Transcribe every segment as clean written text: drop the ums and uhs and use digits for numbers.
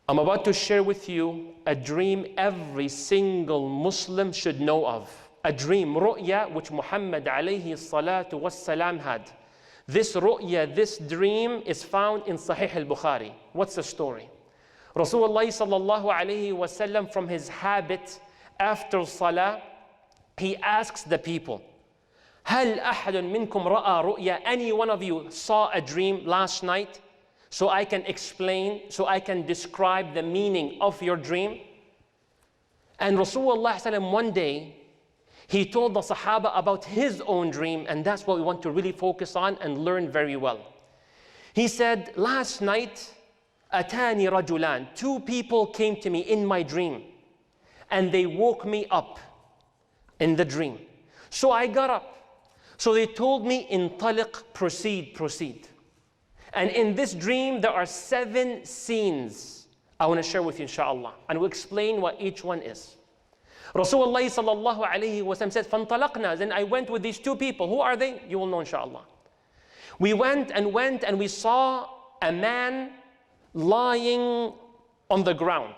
I'm about to share with you a dream every single Muslim should know of. A dream, ru'ya, which Muhammad alayhi salatu wassalam had. This ru'ya, this dream is found in Sahih al-Bukhari. What's the story? Rasulullah sallallahu alayhi wasallam, from his habit after salah, he asks the people, هل أحد منكم رأى رؤيا? Any one of you saw a dream last night? So I can explain, so I can describe the meaning of your dream. And Rasulullah sallam, one day, he told the Sahaba about his own dream, and that's what we want to really focus on and learn very well. He said, last night, أتاني رجلان, two people came to me in my dream, and they woke me up in the dream. So I got up. So they told me, انطلق, proceed, proceed. And in this dream, there are 7 scenes I want to share with you, inshallah. And we'll explain what each one is. Rasulullah sallallahu alayhi wa sallam said, فَانْطَلَقْنَا. Then I went with these 2 people. Who are they? You will know, inshallah. We went and we saw a man lying on the ground.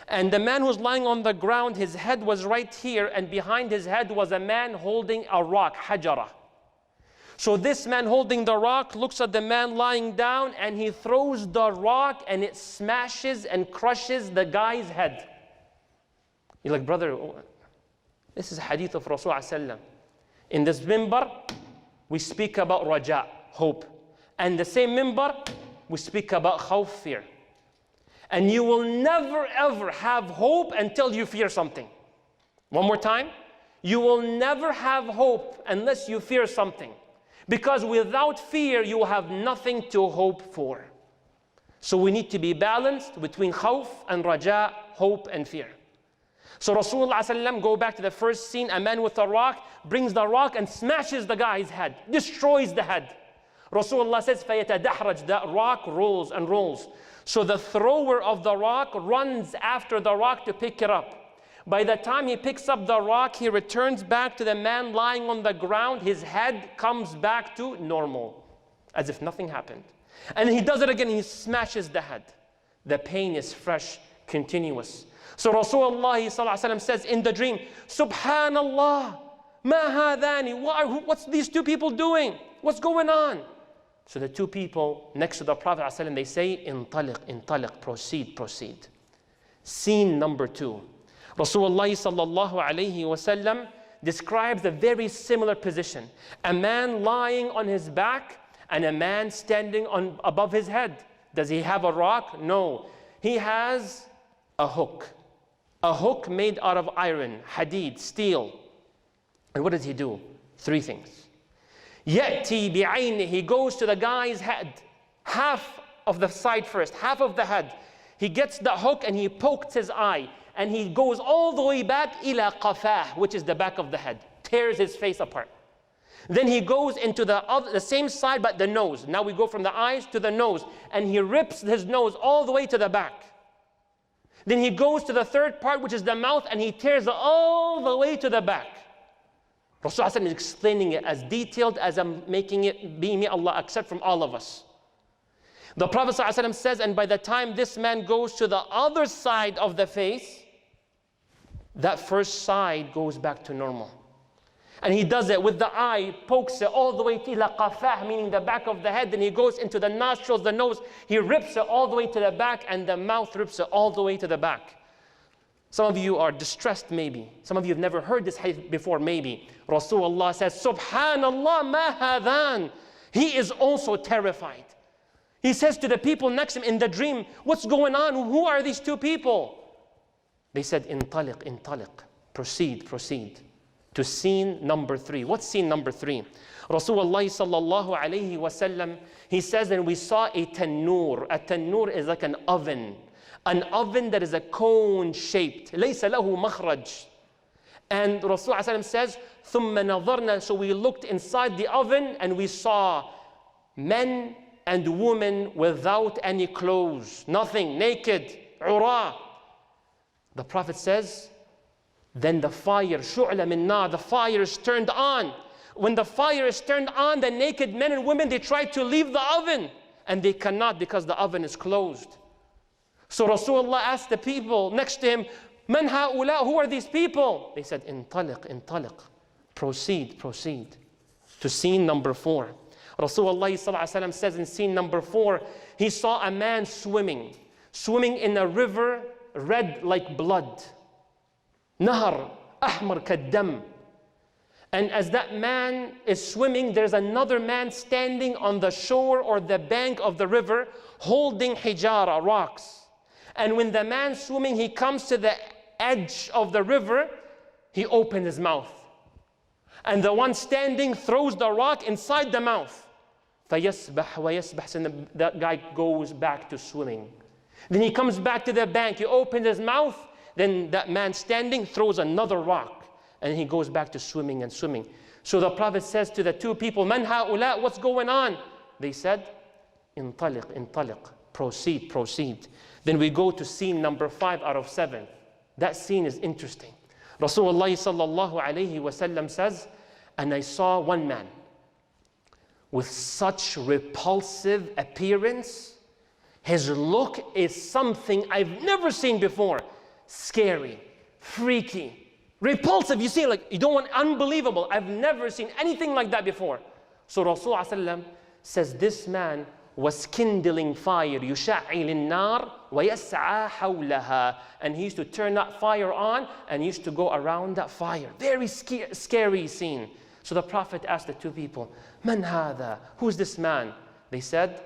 And the man who was lying on the ground, his head was right here, and behind his head was a man holding a rock, hajara. So this man holding the rock looks at the man lying down, and he throws the rock, and it smashes and crushes the guy's head. You're like, brother, this is a hadith of Rasulullah. In this mimbar, we speak about raja, hope. And the same mimbar, we speak about khawf, fear. And you will never ever have hope until you fear something. One more time. You will never have hope unless you fear something. Because without fear, you will have nothing to hope for. So we need to be balanced between khawf and raja, hope and fear. So Rasulullah sallam, go back to the first scene, a man with a rock, brings the rock and smashes the guy's head, destroys the head. Rasulullah says, فَيَتَدَحْرَجْ, that rock rolls and rolls. So the thrower of the rock runs after the rock to pick it up. By the time he picks up the rock, he returns back to the man lying on the ground. His head comes back to normal, as if nothing happened. And he does it again, he smashes the head. The pain is fresh, continuous. So Rasulullah says in the dream, Subhanallah, ma hadani, what's these 2 people doing? What's going on? So the 2 people next to the Prophet ﷺ, they say, Intaliq, intaliq, proceed, proceed. Scene number 2. Rasulullah sallallahu alayhi wasallam describes a very similar position. A man lying on his back and a man standing above his head. Does he have a rock? No. He has a hook. A hook made out of iron, hadid, steel. And what does he do? 3 things. Ya'ti bi'ayni, he goes to the guy's head, half of the side first, half of the head. He gets the hook and he pokes his eye, and he goes all the way back ila qafah, which is the back of the head, tears his face apart. Then he goes into the same side but the nose. Now we go from the eyes to the nose, and he rips his nose all the way to the back. Then he goes to the 3rd part, which is the mouth, and he tears it all the way to the back. Rasulullah is explaining it as detailed as I'm making it, may Allah accept from all of us. The Prophet ﷺ says, and by the time this man goes to the other side of the face, that first side goes back to normal. And he does it with the eye, pokes it all the way to ila qafah, meaning the back of the head. Then he goes into the nostrils, the nose. He rips it all the way to the back, and the mouth rips it all the way to the back. Some of you are distressed, maybe. Some of you have never heard this hadith before, maybe. Rasulullah says, Subhanallah, ma hadan. He is also terrified. He says to the people next to him in the dream, what's going on? Who are these 2 people? They said, Intaliq, intaliq. Proceed, proceed. To scene number 3. What's scene number 3? Rasulullah sallallahu alayhi wasallam, he says, and we saw a tannoor. A tannoor is like an oven. An oven that is a cone shaped. لَيْسَ لَهُ مَخْرَجْ. And Rasulullah says, ثُمَّ نَظَرْنَا. So we looked inside the oven and we saw men and women without any clothes. Nothing, naked, عُرَى. The Prophet says, then the fire, شُعْلَ مِن نَارٍ, the fire is turned on. When the fire is turned on, the naked men and women, they try to leave the oven. And they cannot because the oven is closed. So Rasulullah asked the people next to him, Man ha'ula, who are these people? They said, Intaliq, intaliq. Proceed, proceed. To scene number 4. Rasulullah says in scene number 4, he saw a man swimming in a river red like blood. Nahar, ahmar kaddam. And as that man is swimming, there's another man standing on the shore or the bank of the river holding hijara, rocks. And when the man swimming, he comes to the edge of the river, he opens his mouth. And the one standing throws the rock inside the mouth. فَيَسْبَحْ وَيَسْبَحْ. And that guy goes back to swimming. Then he comes back to the bank, he opens his mouth, then that man standing throws another rock. And he goes back to swimming and swimming. So the Prophet says to the two people, Man ha'ula, what's going on? They said, Intaliq, intaliq. Proceed, proceed. Then we go to scene number 5 out of 7. That scene is interesting. Rasulullah sallallahu alayhi wasallam says, and I saw one man with such repulsive appearance. His look is something I've never seen before. Scary, freaky, repulsive. You see, like, you don't want, unbelievable. I've never seen anything like that before. So Rasulullah sallam says this man was kindling fire, يُشَعِّلِ النَّارِ وَيَسْعَى حَوْلَهَا. And he used to turn that fire on and he used to go around that fire. Very scary scene. So the Prophet asked the two people, Man hada? Who's this man? They said,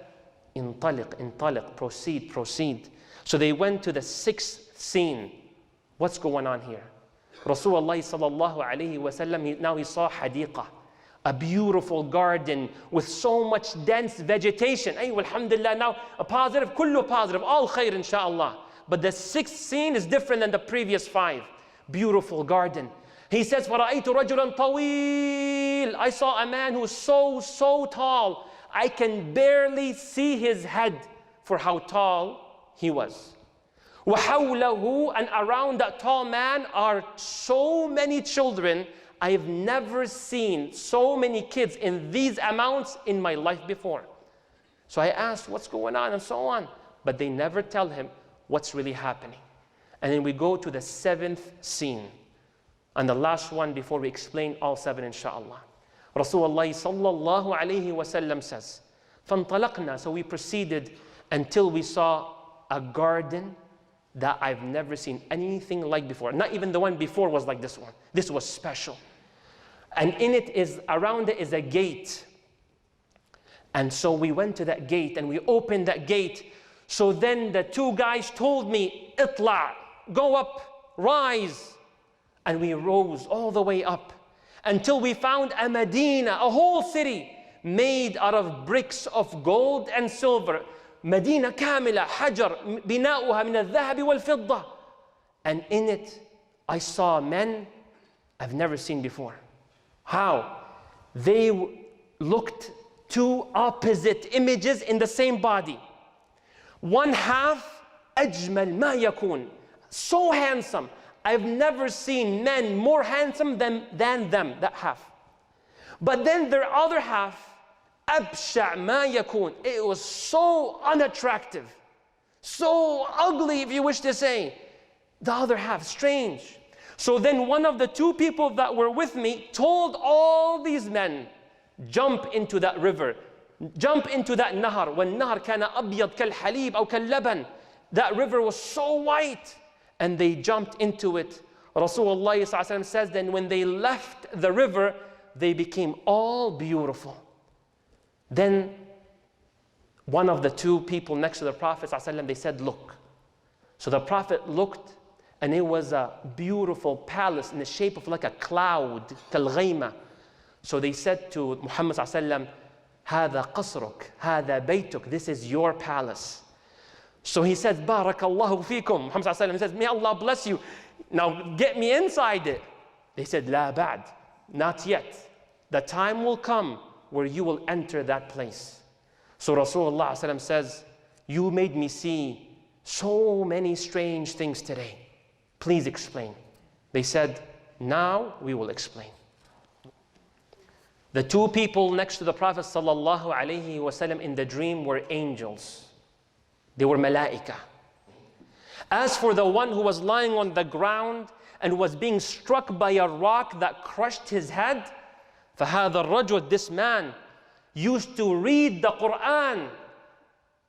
Intaliq, intaliq, proceed, proceed. So they went to the 6th scene. What's going on here? Rasulullah sallallahu alayhi wa sallam, now he saw hadiqah, a beautiful garden with so much dense vegetation. Ay, alhamdulillah, now a positive, kullu positive, all khair inshallah. But the 6th scene is different than the previous 5. Beautiful garden. He says, فَرَأَيْتُ رَجُلًا طَوِيلًا. I saw a man who's so tall, I can barely see his head for how tall he was. وَحَوْلَهُ, and around that tall man are so many children. I've never seen so many kids in these amounts in my life before. So I asked, what's going on and so on. But they never tell him what's really happening. And then we go to the 7th scene. And the last one before we explain all 7 inshallah. Rasulullah sallallahu alayhi wa sallam says, فَانْطَلَقْنَا. So we proceeded until we saw a garden that I've never seen anything like before. Not even the one before was like this one. This was special. And in it is, around it is a gate. And so we went to that gate and we opened that gate. So then the two guys told me, Itla, go up, rise. And we rose all the way up until we found a Medina, a whole city made out of bricks of gold and silver. Medina kamila, hajar, bina'uha min al-dhahabi wal-fidda. And in it, I saw men I've never seen before. How? They looked two opposite images in the same body. One half, أجمل ما يكون, so handsome. I've never seen men more handsome than them, that half. But then their other half, أبشع ما يكون, it was so unattractive, so ugly if you wish to say. The other half, strange. So then one of the two people that were with me told all these men, jump into that river, jump into that nahar. وَالنَّهَرْ كَانَ أَبْيَضْ كَالْحَلِيبِ أو كَاللَّبَنِ. That river was so white. And they jumped into it. Rasulullah says, then when they left the river, they became all beautiful. Then one of the two people next to the Prophet, they said, look. So the Prophet looked, and it was a beautiful palace in the shape of like a cloud, كالغيمة. So they said to Muhammad هذا قصرك, هذا بيتك, this is your palace. So he says, Barakallahu fikum. Muhammad says, may Allah bless you. Now get me inside it. They said, La ba'd, not yet. The time will come where you will enter that place. So Rasulullah says, you made me see so many strange things today. Please explain. They said, now we will explain. The two people next to the Prophet sallallahu alaihi wasallam in the dream were angels. They were malaika. As for the one who was lying on the ground and was being struck by a rock that crushed his head, فَهَذَا الرَّجُلُ, this man used to read the Qur'an,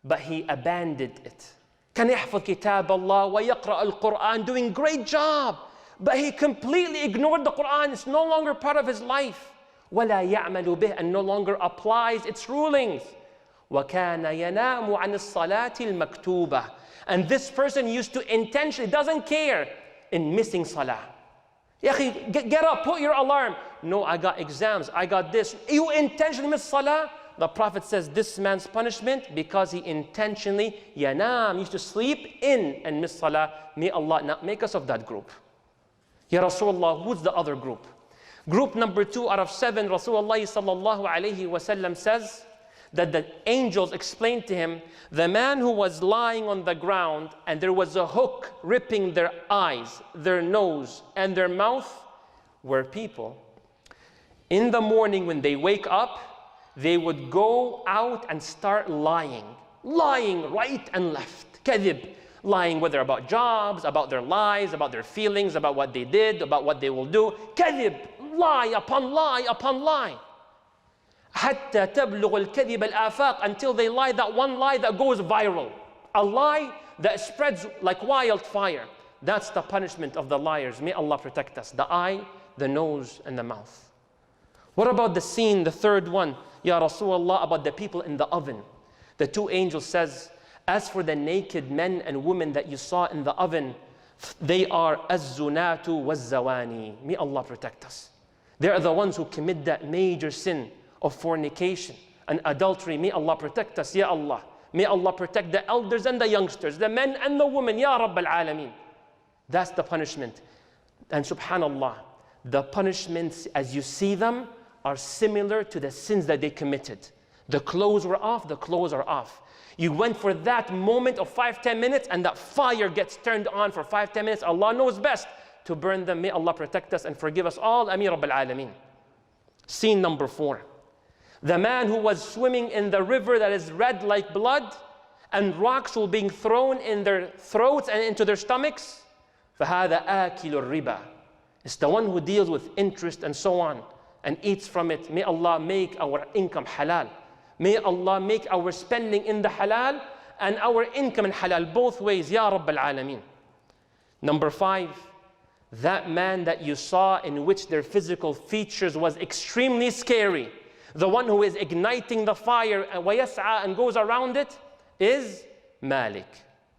but he abandoned it. كان يحفظ كتاب الله ويقرأ القرآن, doing great job, but he completely ignored the Qur'an. It's no longer part of his life. وَلَا يَعْمَلُ بِهِ, and no longer applies its rulings. وَكَانَ يَنَامُ عَنِ الصَّلَاةِ الْمَكْتُوبَةِ, and this person used to intentionally, doesn't care, in missing salah. Ya akhi, get up, put your alarm. No, I got exams, I got this. You intentionally miss salah? The Prophet says this man's punishment because he intentionally, yanam, used to sleep in and miss salah. May Allah not make us of that group. Ya Rasulullah, who's the other group? Group number 2 out of 7, Rasulullah sallallahu alayhi wasallam says that the angels explained to him, the man who was lying on the ground and there was a hook ripping their eyes, their nose, and their mouth were people. In the morning when they wake up, they would go out and start lying right and left. Kadhib, lying whether about jobs, about their lives, about their feelings, about what they did, about what they will do. Kadhib, lie upon lie upon lie. حتى تبلغ الكذب الآفاق, until they lie that one lie that goes viral. A lie that spreads like wildfire. That's the punishment of the liars. May Allah protect us. The eye, the nose, and the mouth. What about the scene, the third one, Ya Rasulullah, about the people in the oven? The 2 angels says, as for the naked men and women that you saw in the oven, they are az-zunatu waz-zawani. May Allah protect us. They are the ones who commit that major sin of fornication and adultery. May Allah protect us, Ya Allah. May Allah protect the elders and the youngsters, the men and the women, Ya Rabb al-Alameen. That's the punishment. And subhanallah, the punishments as you see them are similar to the sins that they committed. The clothes were off, the clothes are off. You went for that moment of 5-10 minutes and that fire gets turned on for 5-10 minutes. Allah knows best to burn them. May Allah protect us and forgive us all. Ameen Rabb al-Alameen. Scene number 4. The man who was swimming in the river that is red like blood, and rocks were being thrown in their throats and into their stomachs. فَهَذَا آكِلُ الرِّبَى. It's the one who deals with interest and so on and eats from it. May Allah make our income halal. May Allah make our spending in the halal and our income in halal, both ways, Ya Rabb al-Alameen. Number 5, that man that you saw in which their physical features was extremely scary, the one who is igniting the fire and goes around it, is Malik.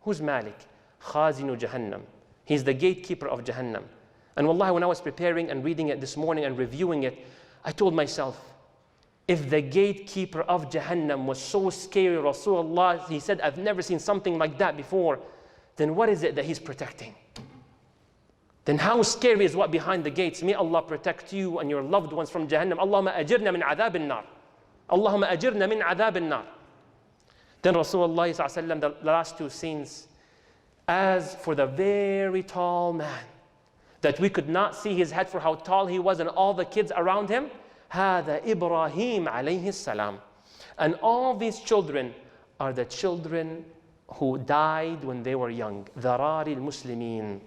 Who's Malik? Khazinu Jahannam. He's the gatekeeper of Jahannam. And wallahi, when I was preparing and reading it this morning and reviewing it, I told myself, if the gatekeeper of Jahannam was so scary, Rasulullah, he said, I've never seen something like that before, then what is it that he's protecting? Then how scary is what behind the gates? May Allah protect you and your loved ones from Jahannam. Allahumma ajirna min adhab al-nar. Allahumma ajirna min adhab al-nar. Then Rasulullah sallallahu alaihi wasallam, the last 2 scenes, as for the very tall man, that we could not see his head for how tall he was and all the kids around him, هذا Ibrahim alayhi salam. And all these children are the children who died when they were young. ذراري المسلمين.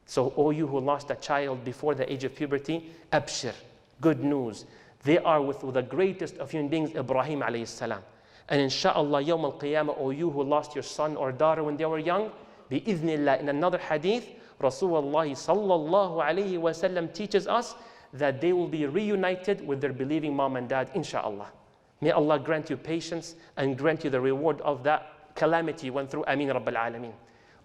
So, all you who lost a child before the age of puberty, abshir, good news. They are with the greatest of human beings, Ibrahim alayhi salam. And inshallah, yawm al-qiyamah, all you who lost your son or daughter when they were young, bi-idhnillah, in another hadith, Rasulullah sallallahu alayhi wa sallam teaches us that they will be reunited with their believing mom and dad, inshallah. May Allah grant you patience and grant you the reward of that calamity you went through. Ameen Rabb al-Alameen.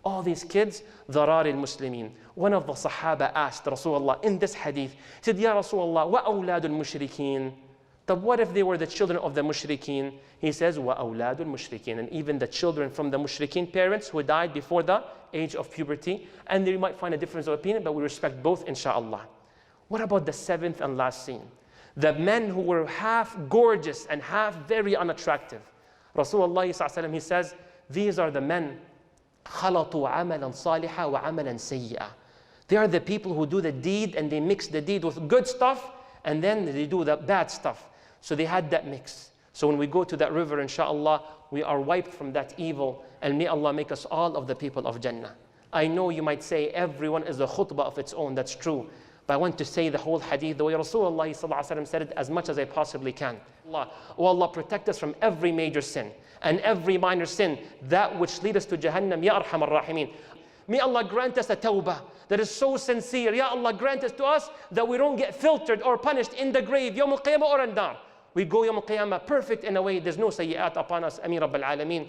All these kids, ضرار المسلمين. One of the Sahaba asked Rasulullah in this hadith, he said, Ya Rasulullah, وَأَوْلَادُ الْمُشْرِكِينَ. But what if they were the children of the mushrikeen? He says, وَأَوْلَادُ الْمُشْرِكِينَ. And even the children from the mushrikeen parents who died before the age of puberty. And they might find a difference of opinion, but we respect both, inshallah. What about the 7th and last scene? The men who were half gorgeous and half very unattractive. Rasulullah, he says, these are the men خلطوا عملا صالحا وعملا سيئا. They are the people who do the deed and they mix the deed with good stuff and then they do the bad stuff. So they had that mix. So when we go to that river, inshallah, we are wiped from that evil, and may Allah make us all of the people of Jannah. I know you might say everyone is a khutbah of its own, that's true. But I want to say the whole hadith the way Rasulullah said it as much as I possibly can. Allah, oh Allah, protect us from every major sin and every minor sin, that which leads us to Jahannam, Ya Arhamar Rahimin. May Allah grant us a tawbah that is so sincere. Ya Allah, grant us to us that we don't get filtered or punished in the grave, Yawm al-Qiyamah or an-Nar. We go Yawm al-Qiyamah perfect in a way, there's no sayyi'at upon us. Ameen Rabbil Alameen.